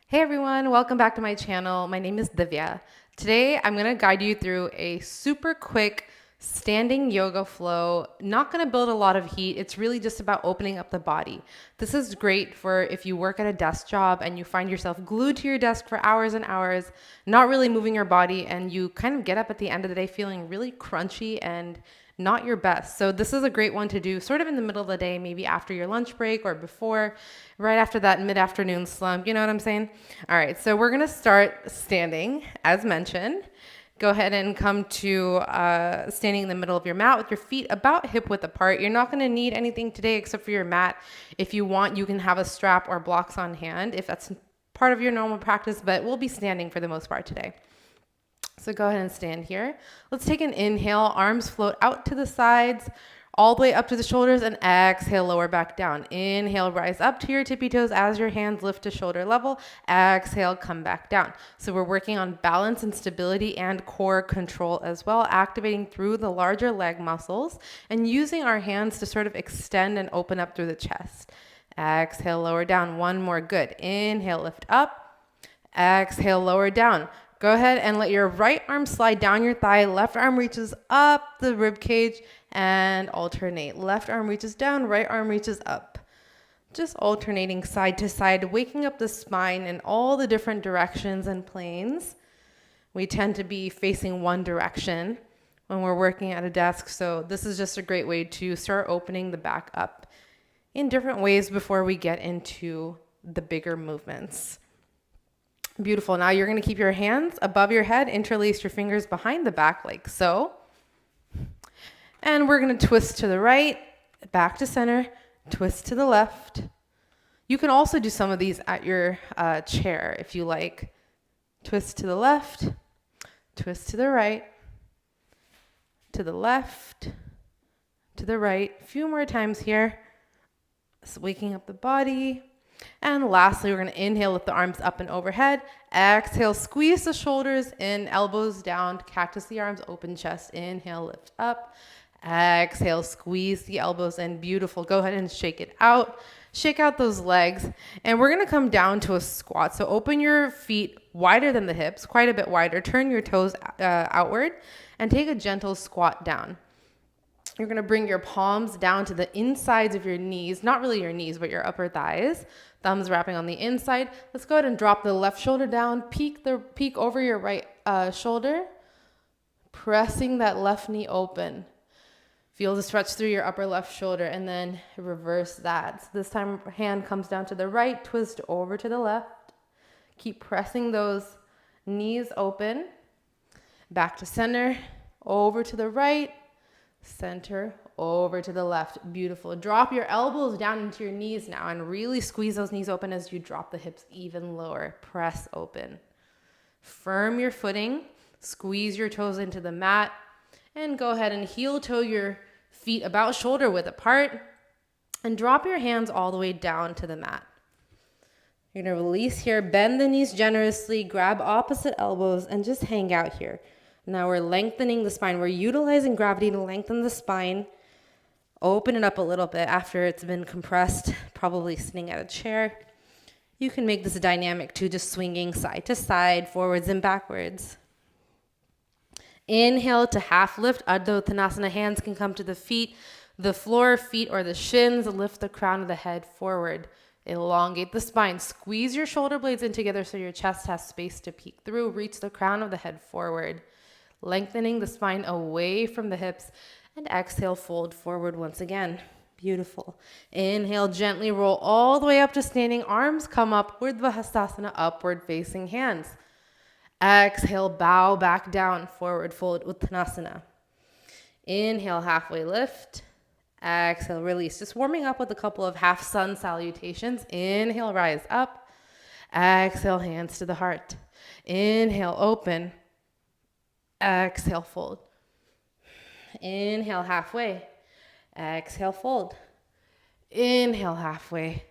Hey everyone, welcome back to my channel. My name is Divya. Today I'm going to guide you through a super quick standing yoga flow. Not going to build a lot of heat. It's really just about opening up the body. This is great for if you work at a desk job and you find yourself glued to your desk for hours and hours, not really moving your body, and you kind of get up at the end of the day feeling really crunchy and not your best. So this is a great one to do sort of in the middle of the day, maybe after your lunch break or before, right after that mid-afternoon slump. You know what I'm saying? All right, so we're gonna start standing as mentioned. Go ahead and come to standing in the middle of your mat with your feet about hip width apart. You're not gonna need anything today except for your mat. If you want, you can have a strap or blocks on hand if that's part of your normal practice, but we'll be standing for the most part today. So go ahead and stand here. Let's take an inhale. Arms float out to the sides, all the way up to the shoulders, and exhale, lower back down. Inhale, rise up to your tippy toes as your hands lift to shoulder level. Exhale, come back down. So we're working on balance and stability and core control as well, activating through the larger leg muscles and using our hands to sort of extend and open up through the chest. Exhale, lower down. One more. Good. Inhale, lift up. Exhale, lower down. Go ahead and let your right arm slide down your thigh. Left arm reaches up the rib cage and alternate. Left arm reaches down, right arm reaches up. Just alternating side to side, waking up the spine in all the different directions and planes. We tend to be facing one direction when we're working at a desk, so this is just a great way to start opening the back up in different ways before we get into the bigger movements. Beautiful. Now you're going to keep your hands above your head, interlace your fingers behind the back like so. And we're going to twist to the right, back to center, twist to the left. You can also do some of these at your chair if you like. Twist to the left, twist to the right, to the left, to the right. A few more times here. So waking up the body. And lastly, we're going to inhale, lift the arms up and overhead. Exhale, squeeze the shoulders in, elbows down, cactus the arms, open chest. Inhale, lift up. Exhale, squeeze the elbows in. Beautiful. Go ahead and shake it out. Shake out those legs. And we're going to come down to a squat. So open your feet wider than the hips, quite a bit wider. Turn your toes outward and take a gentle squat down. You're going to bring your palms down to the insides of your knees, not really your knees, but your upper thighs. Thumbs wrapping on the inside. Let's go ahead and drop the left shoulder down. Peek over your right shoulder, pressing that left knee open. Feel the stretch through your upper left shoulder, and then reverse that. So this time, hand comes down to the right, twist over to the left. Keep pressing those knees open. Back to center, over to the right. Center, over to the left. Beautiful. Drop your elbows down into your knees now and really squeeze those knees open as you drop the hips even lower. Press open. Firm your footing. Squeeze your toes into the mat. And go ahead and heel toe your feet about shoulder width apart. And drop your hands all the way down to the mat. You're going to release here. Bend the knees generously. Grab opposite elbows and just hang out here. Now we're lengthening the spine. We're utilizing gravity to lengthen the spine. Open it up a little bit after it's been compressed, probably sitting at a chair. You can make this dynamic too, just swinging side to side, forwards and backwards. Inhale to half lift, Ardha Uttanasana. Hands can come to the feet, the floor, feet, or the shins. Lift the crown of the head forward. Elongate the spine. Squeeze your shoulder blades in together so your chest has space to peek through. Reach the crown of the head forward. Lengthening the spine away from the hips, and exhale, fold forward once again. Beautiful. Inhale, gently roll all the way up to standing. Arms come up, Urdhva Hastasana, upward facing hands. Exhale, bow back down, forward fold, Uttanasana. Inhale, halfway lift. Exhale, release. Just warming up with a couple of half sun salutations. Inhale, rise up. Exhale, hands to the heart. Inhale, open. Exhale, fold. Inhale, halfway. Exhale, fold. Inhale, halfway.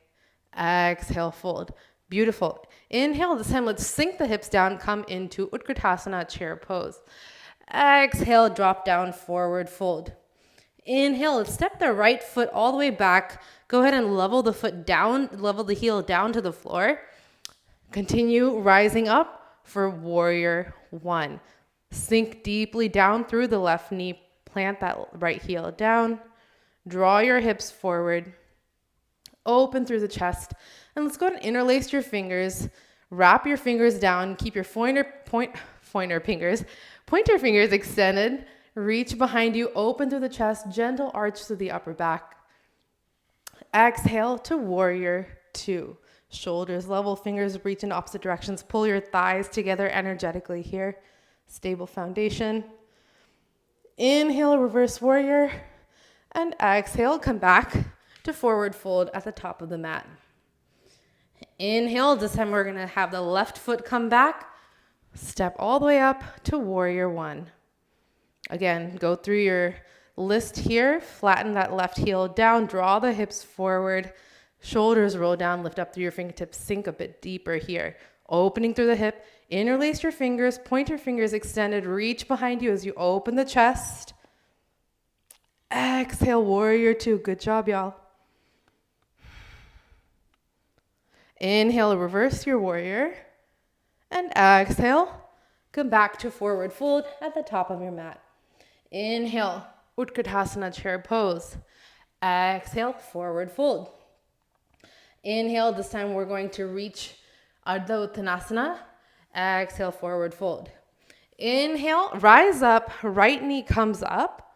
Exhale, fold. Beautiful. Inhale, this time let's sink the hips down, come into Utkatasana, chair pose. Exhale, drop down, forward fold. Inhale, let's step the right foot all the way back. Go ahead and level the foot down, level the heel down to the floor. Continue rising up for warrior one. Sink deeply down through the left knee. Plant that right heel down. Draw your hips forward. Open through the chest. And let's go ahead and interlace your fingers. Wrap your fingers down. Keep your pointer fingers extended. Reach behind you. Open through the chest. Gentle arch through the upper back. Exhale to warrior two. Shoulders level, fingers reach in opposite directions. Pull your thighs together energetically here. Stable foundation. Inhale, reverse warrior. And exhale, come back to forward fold at the top of the mat. Inhale, this time we're gonna have the left foot come back. Step all the way up to warrior one. Again, go through your list here. Flatten that left heel down. Draw the hips forward. Shoulders roll down. Lift up through your fingertips. Sink a bit deeper here. Opening through the hip. Interlace your fingers. Point your fingers extended. Reach behind you as you open the chest. Exhale, warrior two. Good job, y'all. Inhale, reverse your warrior. And exhale, come back to forward fold at the top of your mat. Inhale, Utkatasana chair pose. Exhale, forward fold. Inhale, this time we're going to reach Ardha Uttanasana. Exhale, forward fold. Inhale, rise up, right knee comes up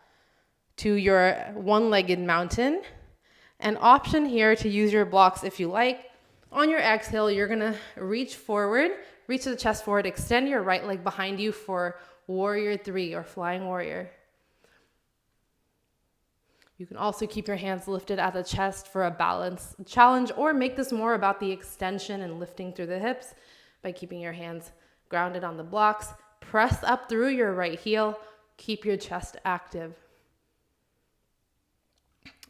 to your one-legged mountain. An option here to use your blocks if you like. On your exhale, you're gonna reach forward, reach the chest forward, extend your right leg behind you for warrior three or flying warrior. You can also keep your hands lifted at the chest for a balance challenge, or make this more about the extension and lifting through the hips by keeping your hands grounded on the blocks. Press up through your right heel. Keep your chest active.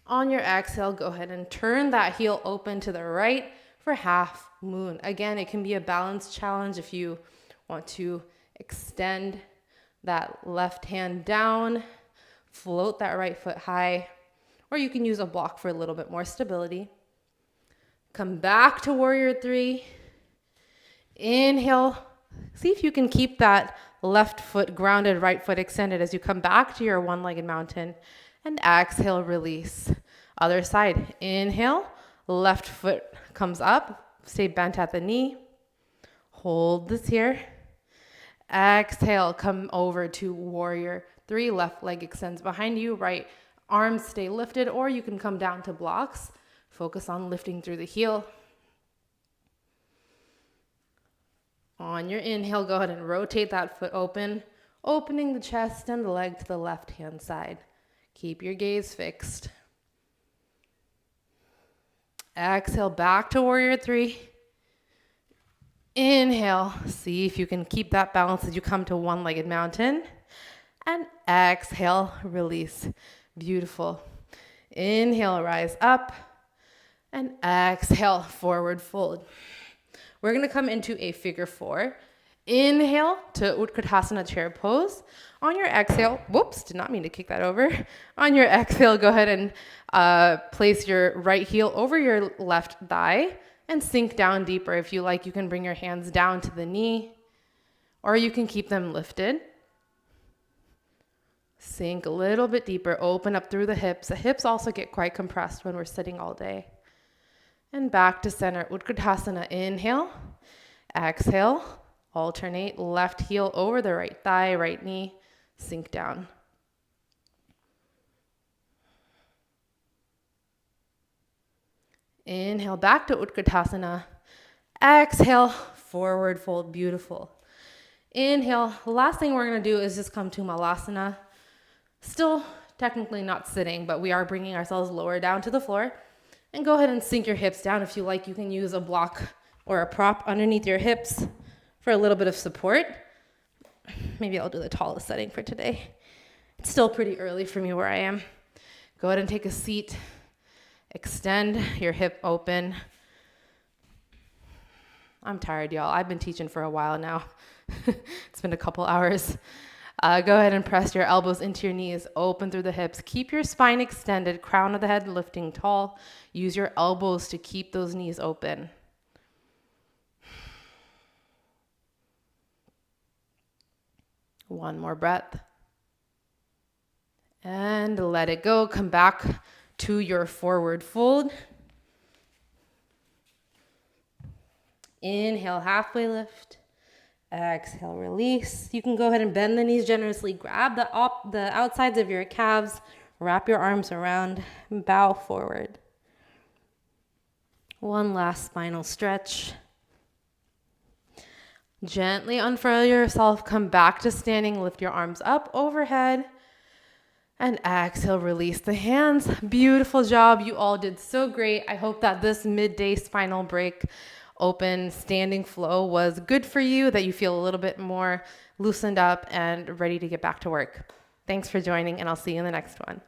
On your exhale, go ahead and turn that heel open to the right for half moon. Again, it can be a balance challenge if you want to extend that left hand down, float that right foot high, or you can use a block for a little bit more stability. Come back to warrior three. Inhale. See if you can keep that left foot grounded, right foot extended as you come back to your one-legged mountain. And exhale, release. Other side. Inhale. Left foot comes up. Stay bent at the knee. Hold this here. Exhale, come over to warrior three. Left leg extends behind you. Right arms stay lifted, or you can come down to blocks. Focus on lifting through the heel. On your inhale, go ahead and rotate that foot open, opening the chest and the leg to the left-hand side. Keep your gaze fixed. Exhale, back to warrior three. Inhale, see if you can keep that balance as you come to one-legged mountain. And exhale, release. Beautiful. Inhale, rise up. And exhale, forward fold. We're going to come into a figure four. Inhale to Utkatasana chair pose. On your exhale, whoops, did not mean to kick that over. On your exhale, go ahead and place your right heel over your left thigh and sink down deeper. If you like, you can bring your hands down to the knee, or you can keep them lifted. Sink a little bit deeper, open up through the hips. The hips also get quite compressed when we're sitting all day. And back to center, Utkatasana, inhale, exhale, alternate, left heel over the right thigh, right knee, sink down. Inhale, back to Utkatasana, exhale, forward fold, beautiful. Inhale, the last thing we're gonna do is just come to Malasana. Still technically not sitting, but we are bringing ourselves lower down to the floor. And go ahead and sink your hips down. If you like, you can use a block or a prop underneath your hips for a little bit of support. Maybe I'll do the tallest setting for today. It's still pretty early for me where I am. Go ahead and take a seat. Extend your hip open. I'm tired, y'all. I've been teaching for a while now. It's been a couple hours. Go ahead and press your elbows into your knees, open through the hips. Keep your spine extended, crown of the head lifting tall. Use your elbows to keep those knees open. One more breath. And let it go. Come back to your forward fold. Inhale, halfway lift. Exhale, release. You can go ahead and bend the knees generously. Grab the outsides of your calves. Wrap your arms around. Bow forward. One last spinal stretch. Gently unfurl yourself. Come back to standing. Lift your arms up overhead. And exhale, release the hands. Beautiful job. You all did so great. I hope that this midday spinal break open standing flow was good for you, that you feel a little bit more loosened up and ready to get back to work. Thanks for joining, and I'll see you in the next one.